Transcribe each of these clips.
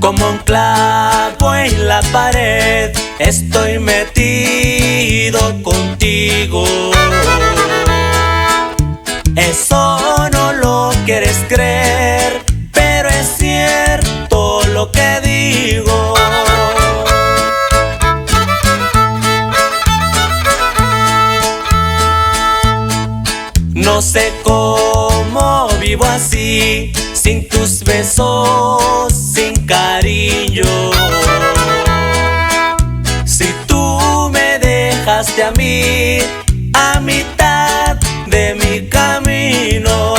Como un clavo en la pared, estoy metido contigo. Eso no lo quieres creer, pero es cierto lo que digo. No sé cómo vivo así, sin tus besos, sin cariño. Si tú me dejaste a mí, a mitad de mi camino.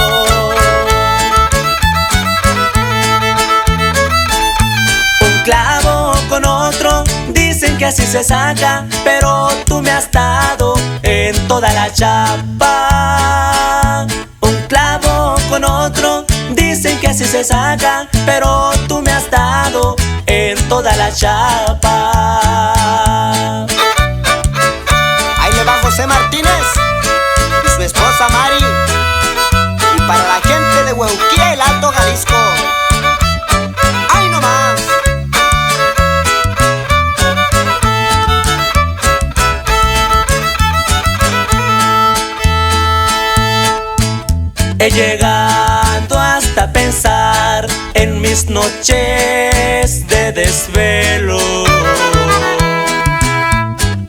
Un clavo con otro, dicen que así se saca, pero tú me has dado en toda la chapa. Un clavo con otro, dicen que así se saca, pero tú me has dado en toda la chapa. Ahí le va José Martínez y su esposa Mari, y para la gente de Hueuquía, el Alto Jalisco. ¡Ay, no más! He llegado hasta pensar en mis noches de desvelo,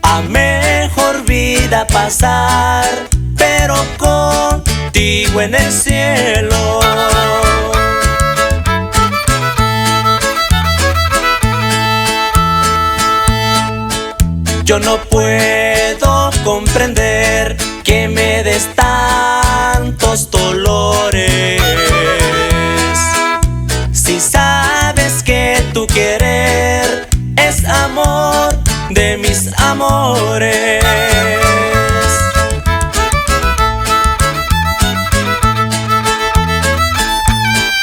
a mejor vida pasar, pero contigo en el cielo. Yo no puedo comprender que me des tantos dolores, si sabes que tu querer es amor de mis amores.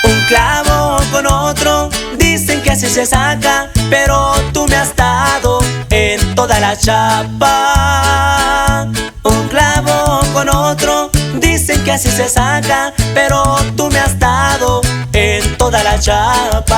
Un clavo con otro, dicen que así se saca, pero tú me has dado en toda la chapa. Un clavo con otro, dicen que así se saca, pero tú me has dado en toda la chapa.